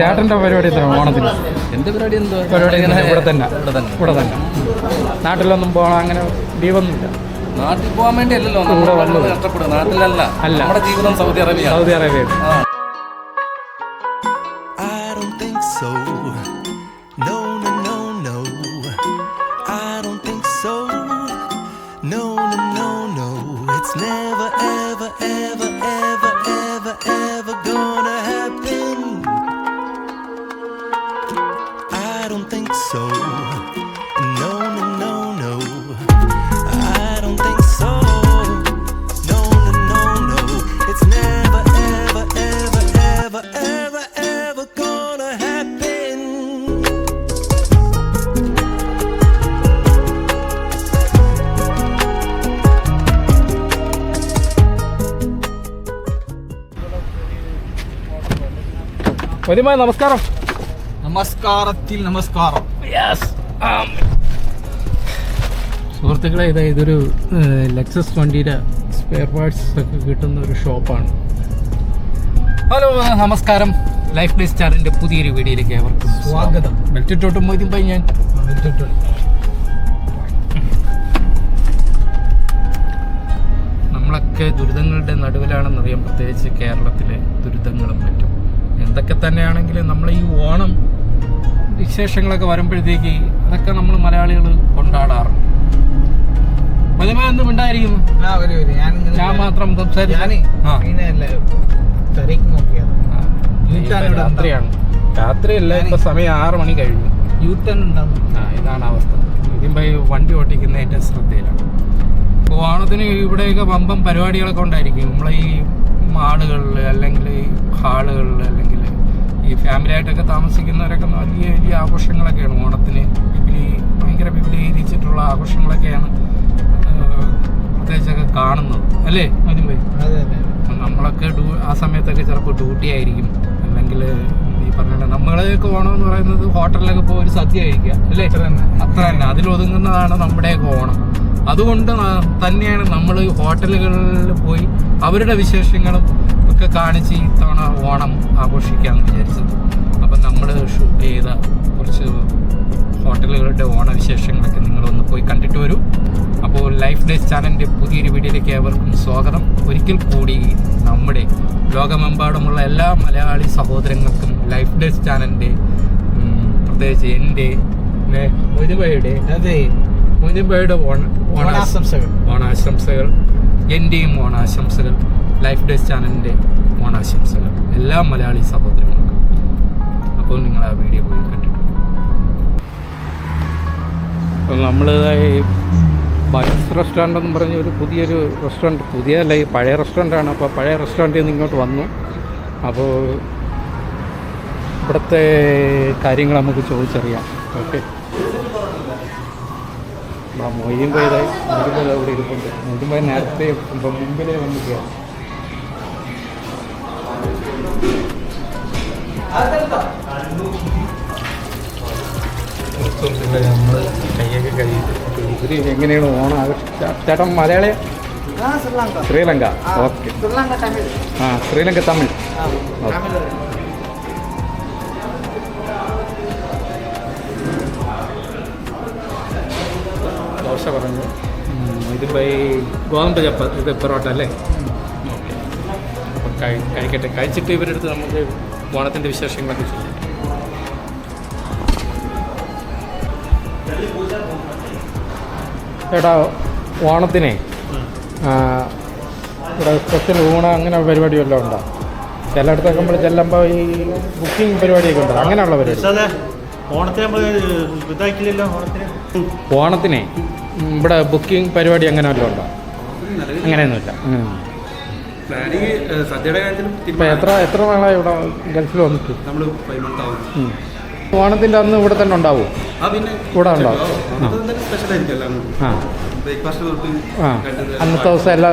ചേട്ടൻ്റെ പരിപാടി എത്ര ഓണത്തിന്? എൻ്റെ പരിപാടി എന്താ? പരിപാടി ഇവിടെ തന്നെ. നാട്ടിലൊന്നും പോകണം അങ്ങനെ ലീവൊന്നുമില്ല. നാട്ടിൽ പോകാൻ വേണ്ടി അല്ലല്ലോ ഇവിടെ വന്നത്. കഷ്ടപ്പെടും. നാട്ടിലല്ല, നമ്മുടെ ജീവിതം സൗദി അറേബ്യ. മൊയ്തീൻ നമസ്കാരം. നമസ്കാരത്തിൽ നമസ്കാരം. സുഹൃത്തുക്കളെ, ഇതൊരു ലെക്സസ് വണ്ടിയുടെ സ്പെയർ പാർട്സ് ഒക്കെ കിട്ടുന്ന ഒരു ഷോപ്പാണ്. ഹലോ, നമസ്കാരം. ലൈഫ് ഡേ സ്റ്റാറിന്റെ പുതിയൊരു വീഡിയോയിലേക്ക് ഏവർക്കും സ്വാഗതം. ബെൽറ്റിട്ടോട്ടും മൊയ്തീൻ ഭായി, ഞാൻ നമ്മളൊക്കെ ദുരിതങ്ങളുടെ നടുവിലാണെന്നറിയാം. പ്രത്യേകിച്ച് കേരളത്തിലെ ദുരിതങ്ങളും മറ്റും എന്തൊക്കെ തന്നെയാണെങ്കിലും നമ്മൾ ഈ ഓണം വിശേഷങ്ങളൊക്കെ വരുമ്പോഴത്തേക്ക് അതൊക്കെ നമ്മൾ മലയാളികൾ കൊണ്ടാടാറുണ്ട്. ഒന്നും ഉണ്ടായിരിക്കുന്നു. ഞാൻ മാത്രം രാത്രിയല്ല, ഇപ്പൊ സമയം 6 മണി കഴിഞ്ഞു. ഇതാണ് അവസ്ഥ. ഇതിപ്പോ വണ്ടി ഓട്ടിക്കുന്നതിന്റെ ശ്രദ്ധയിലാണ്. ഓണത്തിന് ഇവിടെയൊക്കെ വമ്പം പരിപാടികളൊക്കെ ഉണ്ടായിരിക്കും. നമ്മളെ ഈ മാളുകളിൽ അല്ലെങ്കിൽ ഹാളുകളിൽ അല്ലെങ്കിൽ ഈ ഫാമിലി ആയിട്ടൊക്കെ താമസിക്കുന്നവരൊക്കെ വലിയ വലിയ ആഘോഷങ്ങളൊക്കെയാണ് ഓണത്തിന്. ഭയങ്കര വിപുലീകരിച്ചിട്ടുള്ള ആഘോഷങ്ങളൊക്കെയാണ് പ്രത്യേകിച്ചൊക്കെ കാണുന്നത്, അല്ലേ മൊയ്തീൻ ഭായി? നമ്മളൊക്കെ ആ സമയത്തൊക്കെ ചിലപ്പോൾ ഡ്യൂട്ടി ആയിരിക്കും, അല്ലെങ്കിൽ ഈ പറഞ്ഞ നമ്മളെയൊക്കെ ഓണം എന്ന് പറയുന്നത് ഹോട്ടലിലൊക്കെ പോയി ഒരു സദ്യ കഴിക്കുക, അല്ലേ? അത്ര തന്നെ അതിലൊതുങ്ങുന്നതാണ് നമ്മുടെയൊക്കെ ഓണം. അതുകൊണ്ട് തന്നെയാണ് നമ്മൾ ഹോട്ടലുകളിൽ പോയി അവരുടെ വിശേഷങ്ങളും ഒക്കെ കാണിച്ച് ഇത്തവണ ഓണം ആഘോഷിക്കാമെന്ന് വിചാരിച്ചത്. അപ്പം നമ്മൾ ഷൂട്ട് ചെയ്ത കുറച്ച് ഹോട്ടലുകളുടെ ഓണവിശേഷങ്ങളൊക്കെ നിങ്ങളൊന്ന് പോയി കണ്ടിട്ട് വരൂ. അപ്പോൾ ലൈഫ് ഡേ ചാനലിൻ്റെ പുതിയൊരു വീഡിയോയിലേക്ക് ഏവർക്കും സ്വാഗതം. ഒരിക്കൽ കൂടി നമ്മുടെ ലോകമെമ്പാടുമുള്ള എല്ലാ മലയാളി സഹോദരങ്ങൾക്കും ലൈഫ് ഡേ ചാനലിൻ്റെ പ്രത്യേകിച്ച് എൻ്റെ മൊയ്തീൻ ഭായിയുടെ ഓണാശംസകൾ, എൻ്റെയും ഓണാശംസകൾ, ലൈഫ് ഡേ ചാനലിൻ്റെ ഓണാശംസകൾ എല്ലാ മലയാളി സഹോദരങ്ങൾക്കും. അപ്പോൾ നിങ്ങൾ ആ വീഡിയോ പോയി കണ്ടിട്ട് നമ്മളിതായി ബൈസ് റെസ്റ്റോറൻ്റ് എന്ന് പറഞ്ഞ ഒരു പുതിയൊരു റെസ്റ്റോറൻറ്റ്, പുതിയല്ല, ഈ പഴയ റെസ്റ്റോറൻ്റാണ്. അപ്പോൾ പഴയ റെസ്റ്റോറൻറ്റിൽ നിന്ന് ഇങ്ങോട്ട് വന്നു. അപ്പോൾ ഇവിടുത്തെ കാര്യങ്ങൾ നമുക്ക് ചോദിച്ചറിയാം. ഓക്കെ, മൊയ്തീൻ ഭായി അവിടെ ഇരിപ്പുണ്ട്. മൊയ്തീൻ ഭായി നേരത്തെ മുമ്പിലേ വന്ന് കയറി. നമ്മൾ കൈയൊക്കെ കഴിയും. ഇവര് എങ്ങനെയാണ് ഓണം ആഘോഷിച്ച? ചേട്ടൻ മലയാളിയ? ശ്രീലങ്ക. ഓക്കെ. ശ്രീലങ്ക തമിഴ്. ദോശ പറഞ്ഞു. ഇത് ഗോതമ്പ് ഇത് പൊറോട്ട അല്ലേ? ഓക്കെ. അപ്പം കഴിക്കട്ടെ. കഴിച്ചിട്ട് ഇവരെടുത്ത് നമുക്ക് ഓണത്തിൻ്റെ വിശേഷങ്ങളൊക്കെ ചെയ്യാം. ചേട്ടാ, ഓണത്തിനെ ഇവിടെ സ്പെഷ്യൽ ഊണ് അങ്ങനെ പരിപാടി വല്ലതും ഉണ്ടോ? ചിലയിടത്തൊക്കെ നമ്മൾ ചെല്ലുമ്പോൾ ഈ ബുക്കിംഗ് പരിപാടിയൊക്കെ ഉണ്ടോ? അങ്ങനെയുള്ള പരിപാടി ഓണത്തിനെ ഇവിടെ ബുക്കിംഗ് പരിപാടി അങ്ങനെ വല്ലതും ഉണ്ടോ? അങ്ങനെയൊന്നുമില്ല. ഇപ്പം എത്ര നാളായി ഇവിടെ ഗൾഫിൽ വന്നിട്ട്? ഓണത്തിൻ്റെ അന്ന് ഇവിടെ തന്നെ ഉണ്ടാവും? ഇവിടെ ഉണ്ടാവും. അന്നത്തെ ദിവസം എല്ലാ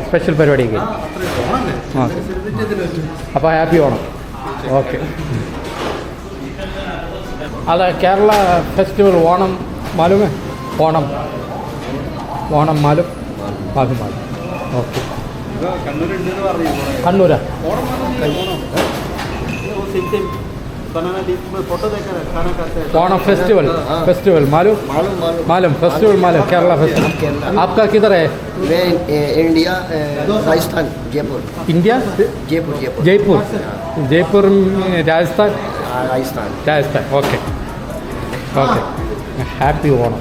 സ്പെഷ്യൽ പരിപാടിയൊക്കെ. ഓക്കെ, അപ്പോൾ ഹാപ്പി ഓണം. ഓക്കെ. അതെ, കേരള ഫെസ്റ്റിവൽ ഓണം മാലുമേ? ഓണം മാലും മാലും. ഓക്കെ. കണ്ണൂരാ? बनाना लीफ में फोटो देखा है खाना खाते हैं ओणम फेस्टिवल मालूम फेस्टिवल मालूम केरला फेस्टिवल आपका किधर है मैं इंडिया राजस्थान जयपुर इंडिया जयपुर में Rajasthan okay happy Onam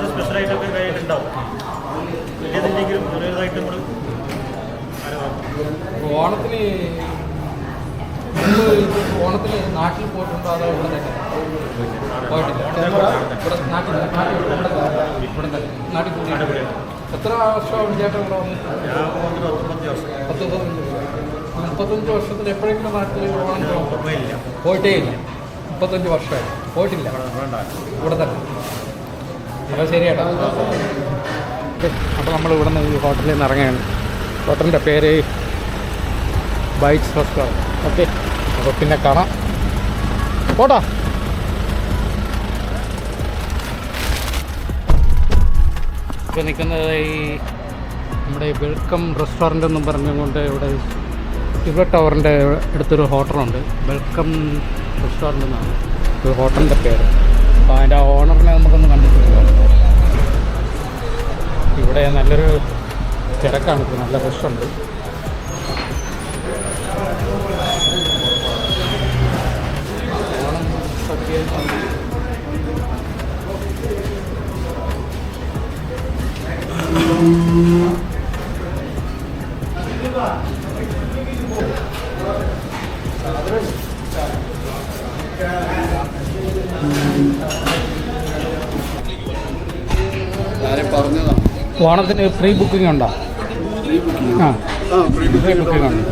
special item ഒക്കെ ഉണ്ടാവും വലിയതില്ലെങ്കിലും ചെറിയൊരു ഐറ്റം നമ്മൾ ഓണത്തിന് നാട്ടിൽ പോയിട്ടുണ്ടോ അതോ ഇവിടെ തന്നെ പോയിട്ടില്ല നാട്ടിൽ പോയി എത്ര വർഷമാണ് ചേട്ടൻ ഇവിടെ വന്നിട്ട് 35 വർഷത്തിൽ എപ്പോഴെങ്കിലും നാട്ടിൽ ഓണം പോയിട്ടേ ഇല്ല 35 വർഷമായി പോയിട്ടില്ല ഇവിടെ തന്നെ അപ്പോൾ ശരിയേട്ടാ അപ്പോൾ നമ്മൾ ഇവിടെ നിന്ന് ഈ ഹോട്ടലിൽ നിന്ന് ഇറങ്ങുകയാണ് ഹോട്ടലിൻ്റെ പേര് ബൈറ്റ്സ് റെസ്റ്റോറൻറ്റ് ഓക്കെ അപ്പോൾ പിന്നെ കാണാം പോട്ടാ ഇപ്പോൾ നിൽക്കുന്നത് ഈ നമ്മുടെ വെൽക്കം റെസ്റ്റോറൻ്റ് എന്നും പറഞ്ഞുകൊണ്ട് ഇവിടെ സിൽവർ ടവറിൻ്റെ അടുത്തൊരു ഹോട്ടലുണ്ട് വെൽക്കം റെസ്റ്റോറൻ്റ് എന്നാണ് ഒരു ഹോട്ടലിൻ്റെ പേര് അപ്പോൾ അതിൻ്റെ ഓണറിനെ നമുക്കൊന്ന് കണ്ടിട്ടില്ല ഇവിടെ നല്ലൊരു തിരക്കാണ് ഇപ്പോൾ നല്ല റഷുണ്ട് ഓണം സദ്യ ഓണത്തിന് പ്രീ ബുക്കിംഗ് ഉണ്ടോ ആ പ്രീ ബുക്കിംഗ് ഉണ്ട്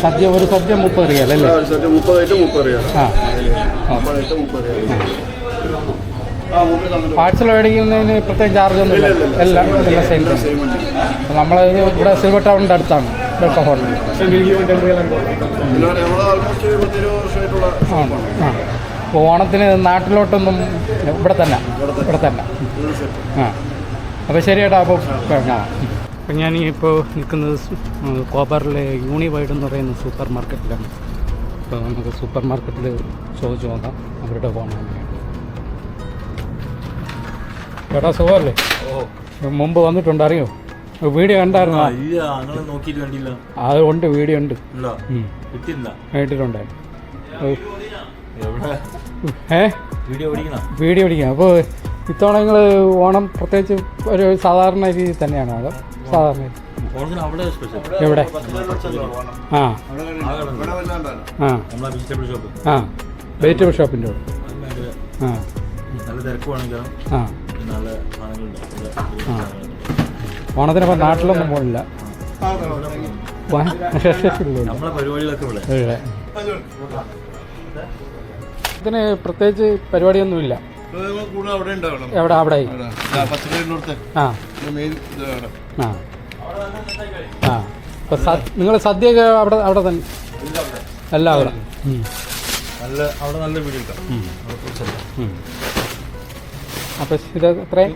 സദ്യ ഒരു സദ്യ 30 റിയാൽ അല്ലേ പാഴ്സൽ മേടിക്കുന്നതിന് പ്രത്യേകം ചാർജ് ഒന്നുമില്ല എല്ലാം സെയിം നമ്മൾ ഇവിടെ സിൽവർ ടൗണിൻ്റെ അടുത്താണ് വെൽക്കം ഹോട്ടൽ ആ ഓണത്തിന് നാട്ടിലോട്ടൊന്നും ഇവിടെ തന്നെ ആ അപ്പോൾ ശരി ചേട്ടാ അപ്പോൾ കാണാം അപ്പം ഞാൻ ഇപ്പോൾ നിൽക്കുന്നത് കോബറിലെ യൂണിവൈഡ് എന്ന് പറയുന്ന സൂപ്പർ മാർക്കറ്റിലാണ് അപ്പോൾ നമുക്ക് സൂപ്പർ മാർക്കറ്റിൽ ചോദിച്ചു നോക്കാം അവരുടെ ഓണം എങ്ങനെയാണ് ചേട്ടാ സുഖമല്ലേ മുമ്പ് വന്നിട്ടുണ്ട് അറിയോ വീഡിയോ കണ്ടായിരുന്നു അതുകൊണ്ട് വീഡിയോ ഉണ്ട് കേട്ടിട്ടുണ്ടായിരുന്നു വീഡിയോ പിടിക്കാം അപ്പോൾ ഇത്തവണ നിങ്ങൾ ഓണം പ്രത്യേകിച്ച് ഒരു സാധാരണ രീതിയിൽ തന്നെയാണ് അതോ സാധാരണ എവിടെ ആ ആ വെജിറ്റബിൾ ഷോപ്പിൻ്റെ അവിടെ ആ ഓണത്തിനപ്പം നാട്ടിലൊന്നും പോണില്ല ഇതിന് പ്രത്യേകിച്ച് പരിപാടിയൊന്നുമില്ല എവിടെ അവിടെ ആ ആ ആ അപ്പം നിങ്ങൾ സദ്യയൊക്കെ അവിടെ തന്നെ എല്ലാം അവിടെ അപ്പം ഇത് എത്രയും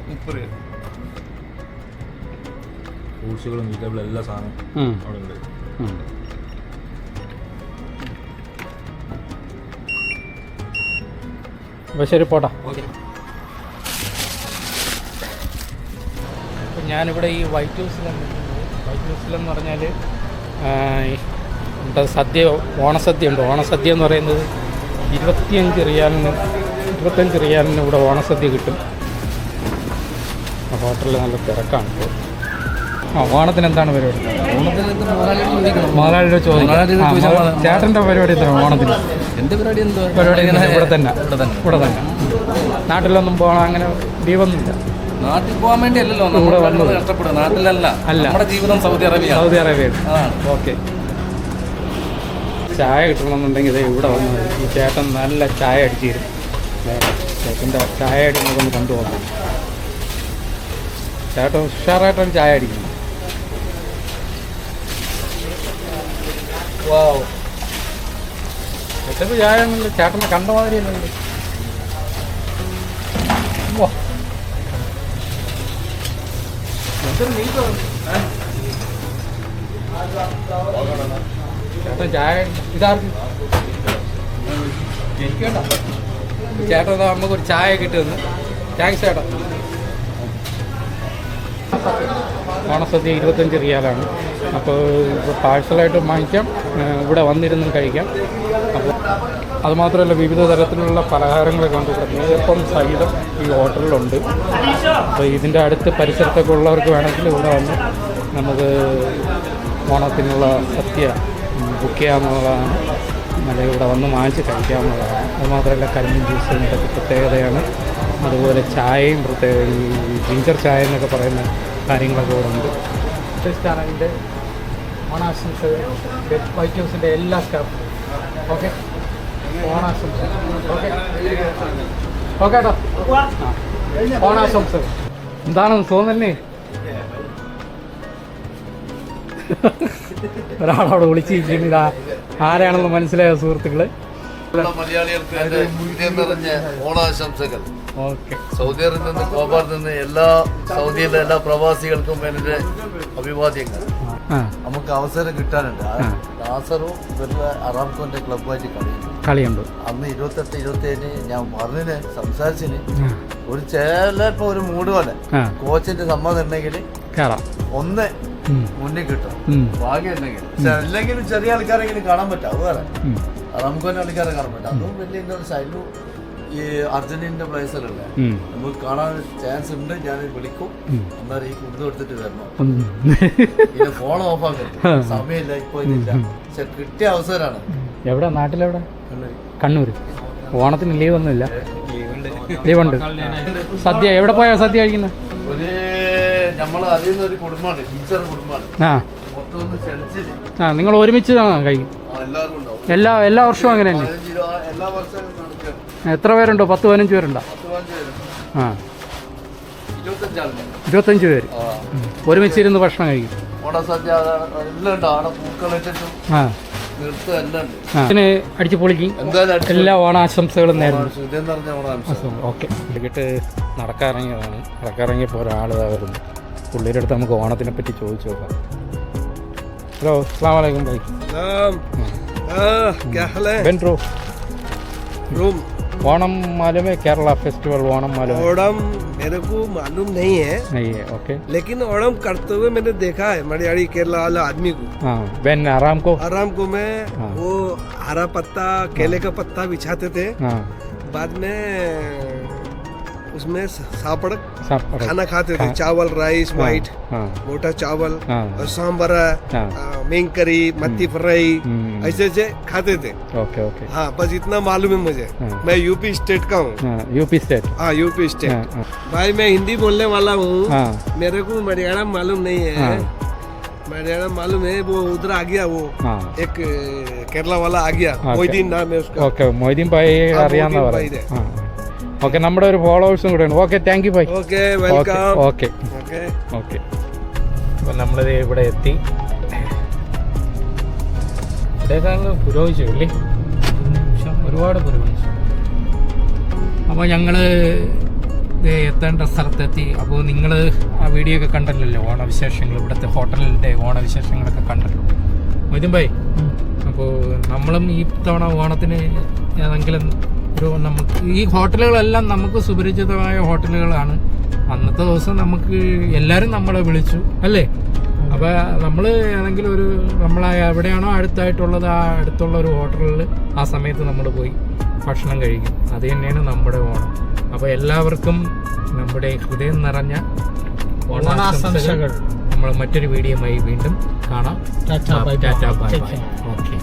ഫ്രൂട്ട്സുകളും വെജിറ്റബിളും എല്ലാ സാധനവും അവിടെ ഉണ്ട് അപ്പോൾ ശരി പോട്ടാ ഓക്കെ അപ്പം ഞാനിവിടെ ഈ വൈറ്റ് ഹൗസിലെന്ന് പറഞ്ഞാൽ ഇവിടെ സദ്യ ഓണസദ്യ ഉണ്ട് ഓണസദ്യ എന്ന് പറയുന്നത് 25 റിയാലിന് ഇവിടെ ഓണസദ്യ കിട്ടും ഹോട്ടലിൽ നല്ല തിരക്കാണ് ഇപ്പോൾ ആ ഓണത്തിന് എന്താണ് പരിപാടി മുതലാളിയുടെ ചോദിക്കും ചേട്ടൻ്റെ പരിപാടി എന്താണ് ഓണത്തിന് എൻ്റെ പരിപാടി എന്തോ പരിപാടി ഇവിടെ തന്നെ നാട്ടിലൊന്നും പോകണം അങ്ങനെ ലീവൊന്നുമില്ല നാട്ടിൽ പോകാൻ വേണ്ടി അല്ലല്ലോ ഇവിടെ വന്നത് കഷ്ടപ്പെടുക നാട്ടിലല്ല അല്ല നമ്മുടെ ജീവിതം സൗദി അറേബ്യ അതാണ് ഓക്കെ ചായ കിട്ടണമെന്നുണ്ടെങ്കിൽ ഇത് ഇവിടെ വന്ന് ഈ ചേട്ടൻ നല്ല ചായ അടിച്ചു തരും. ചേട്ടൻ്റെ ചായ അടി നമുക്കൊന്ന് കൊണ്ടുപോകാം. ചേട്ടൻ ഉഷാറായിട്ടാണ് ചായ അടിക്കുന്നത്. വാവ്, ചേട്ടൻ്റെ ചായ ഒന്നുമില്ല, ചേട്ടനെ കണ്ട മാതിരി ഒന്നുമില്ല. വാ, എന്തൊരു നീക്കമാണ്. ചേട്ടൻ ചായ ഇതാർക്ക് എനിക്ക് വേണ്ട. ചേട്ടൻ ഇതാ നമുക്കൊരു ചായ കിട്ടുമെന്ന്. താങ്ക്സ് ചേട്ടാ. ഓണസദ്യ 25 റിയാലാണ്. അപ്പോൾ പാഴ്സലായിട്ട് വാങ്ങിക്കാം, ഇവിടെ വന്നിരുന്നും കഴിക്കാം. അപ്പോൾ അതുമാത്രമല്ല വിവിധ തരത്തിലുള്ള പലഹാരങ്ങളൊക്കെ ഉണ്ട്. ഇവിടെ നെയ്യപ്പം സഹിതം ഈ ഹോട്ടലിലുണ്ട്. അപ്പോൾ ഇതിൻ്റെ അടുത്ത് പരിസരത്തൊക്കെ ഉള്ളവർക്ക് വേണമെങ്കിൽ ഇവിടെ വന്ന് നമുക്ക് ഓണത്തിനുള്ള സദ്യ ബുക്ക് ചെയ്യാവുന്നതാണ്. അല്ലെങ്കിൽ ഇവിടെ വന്ന് വാങ്ങിച്ച് കഴിക്കാവുന്നതാണ്. അതുമാത്രമല്ല കരിമീൻ ജ്യൂസ് ഇതൊക്കെ പ്രത്യേകതയാണ്. അതുപോലെ ചായയും പ്രത്യേക ഈ ജിഞ്ചർ ചായ എന്നൊക്കെ പറയുന്ന കാര്യങ്ങളൊക്കെ ഇവിടെ ഉണ്ട്. ഇതാണ് ഇതിൻ്റെ ഓണാശംസകൾ വൈറ്റ് ഹൗസിൻ്റെ എല്ലാ സ്റ്റാഫും. ഓക്കെ, ഓണാശംസ. ഓക്കെ ഓക്കെ കേട്ടോ. ഓണാശംസകൾ എന്താണെന്ന് തോന്നല്ലേ? ഒരാളവിടെ വിളിച്ചിരിക്കുന്നത് ആരാണെന്ന് മനസ്സിലായ സുഹൃത്തുക്കള്. മലയാളികൾക്ക് എൻ്റെ ഹൃദയം നിറഞ്ഞ ഓണാശംസകൾ. ഓക്കെ, സൗദി അറേബ്യയിൽ നിന്ന് കോബാറിൽ നിന്ന് സൗദിയിലെ എല്ലാ പ്രവാസികൾക്കും എൻ്റെ അഭിവാദ്യങ്ങൾ. നമുക്ക് അവസരം കിട്ടാനുണ്ട്. നാസറും ഇവരുടെ അറാംകോന്റെ ക്ലബ്ബായിട്ട് കളിയുണ്ട്. അന്ന് 28-27 ഞാൻ പറഞ്ഞിന് സംസാരിച്ചിന് ഒരു ചിലപ്പോ ഒരു മൂട് പോലെ കോച്ചിന്റെ സമ്മതം ഉണ്ടെങ്കിൽ ഒന്ന് മുന്നിൽ കിട്ടും, ഭാഗ്യം ഉണ്ടെങ്കിൽ. പക്ഷെ അല്ലെങ്കിലും ചെറിയ ആൾക്കാരെങ്കിലും കാണാൻ പറ്റും. അത് വേറെ അറാംകോന്റെ ആൾക്കാരെ കാണാൻ പറ്റും. അതും വലിയ എന്താ സൈലു ഈ അർജന്റീനന്റെ പ്ലേസിലല്ലേ നമുക്ക് കാണാൻ ചാൻസ് ഉണ്ട്. ഞാൻ വിളിക്കും, എന്നാലും ഈ കുടുംബം എടുത്തിട്ട് വരണം. പിന്നെ ഫോൺ ഓഫ് ആക്കും, സമയമില്ല, ഇപ്പൊ ഇതില്ല. പക്ഷെ കിട്ടിയ അവസരമാണ്. എവിടെ? നാട്ടിലെവിടെ? കണ്ണൂർ. ഓണത്തിന് ലീവ് ഒന്നുമില്ല? ലീവുണ്ട്. സദ്യ എവിടെ പോയാ സദ്യ കഴിക്കുന്നത്? ഒരു നമ്മൾ അറിയുന്ന ഒരു കുടുംബമാണ്, ടീച്ചർ കുടുംബമാണ്. മൊത്തം ഒന്ന് ക്ഷണിച്ചില്ല. നിങ്ങൾ ഒരുമിച്ച് കഴിക്കും? എല്ലാവരും ഉണ്ടാവും. എല്ലാ വർഷവും അങ്ങനെ തന്നെ? എല്ലാ വർഷവും നടക്കുക. എത്ര പേരുണ്ടോ? 10-15 പേരുണ്ടോ? 25 പേര് ഒരുമിച്ചിരുന്ന് ഭക്ഷണം കഴിക്കും. ഓണസദ്യ എല്ലാം ഉണ്ട്. അവിടെ പൂക്കളിട്ടിട്ടും നിർത്തും എല്ലാം ഉണ്ട്. അതിന് അടിച്ചു പൊളിക്കും. എല്ലാ ഓണാശംസകളും നേരുന്നു. ഹൃദയം നിറഞ്ഞ ഓണാശംസകൾ. ഓക്കെ, ഇടയ്ക്കിട്ട് നടക്കാറിറങ്ങിയതാണ്. നടക്കാറിറങ്ങിയപ്പോൾ ഒരാൾ വരുന്നു. പുള്ളിയുടെ അടുത്ത് നമുക്ക് ഓണത്തിനെ പറ്റി ചോദിച്ചു നോക്കാം. ഹലോ, അസ്സലാമു അലൈക്കും ഭായി. ബെൻട്രോ ओणम मालूम है? केरला फेस्टिवल ओणम मालूम है? ओणम मेरे को मालूम नहीं है ओके, लेकिन ओणम करते हुए मैंने देखा है मलयाली केरला वाला आदमी को। बेन आराम को में वो हरा पत्ता केले का पत्ता बिछाते थे। बाद में उसमें सापड़ खाना खाते थे। चावल राइस वाइट मोटा चावल और सांबर मीन करी मत्ती फ्राई ऐसे ऐसे खाते थे। ओके ओके, हाँ बस इतना मालूम है मुझे। मैं यूपी स्टेट का हूँ। UP state? हाँ यूपी स्टेट। भाई मैं हिंदी बोलने वाला हूँ। मेरे को मलयालम मालूम नहीं है। मलयालम मालूम है, वो उधर आ गया, वो एक केरला वाला आ गया, मोहिदीन नाम है उसका। ओके, मोहिदीन भाई അറിയാവുന്ന പറ. ഓക്കെ, നമ്മുടെ ഒരു ഫോളോവേഴ്സും കൂടെയാണ്. Okay, thank you bye. Okay, welcome. Okay okay, അപ്പം നമ്മളിത് ഇവിടെ എത്തി. ഇവിടേക്കാണ് പുരോഗമിച്ചു അല്ലേ? ഒരുപാട് പുരോഗമിച്ചു. അപ്പോൾ ഞങ്ങൾ എത്തേണ്ട സ്ഥലത്തെത്തി. അപ്പോൾ നിങ്ങൾ ആ വീഡിയോ ഒക്കെ കണ്ടല്ലോ, ഓണവിശേഷങ്ങൾ, ഇവിടുത്തെ ഹോട്ടലിൻ്റെ ഓണവിശേഷങ്ങളൊക്കെ കണ്ടല്ലോ മൊയ്തീൻ ഭായ്. അപ്പോൾ നമ്മളും ഈ തവണ ഓണത്തിന് ഏതെങ്കിലും നമുക്ക് ഈ ഹോട്ടലുകളെല്ലാം നമുക്ക് സുപരിചിതമായ ഹോട്ടലുകളാണ്. അന്നത്തെ ദിവസം നമുക്ക് എല്ലാവരും നമ്മളെ വിളിച്ചു അല്ലേ? അപ്പോൾ നമ്മൾ ഏതെങ്കിലും ഒരു എവിടെയാണോ അടുത്തായിട്ടുള്ളത് ആ അടുത്തുള്ള ഒരു ഹോട്ടലിൽ ആ സമയത്ത് നമ്മൾ പോയി ഭക്ഷണം കഴിക്കും. അത് തന്നെയാണ് നമ്മുടെ ഓണം. അപ്പോൾ എല്ലാവർക്കും നമ്മുടെ ഹൃദയം നിറഞ്ഞ ഓണാശംസകൾ. നമ്മൾ മറ്റൊരു വീഡിയോയുമായി വീണ്ടും കാണാം. Tata bye bye. ഓക്കെ.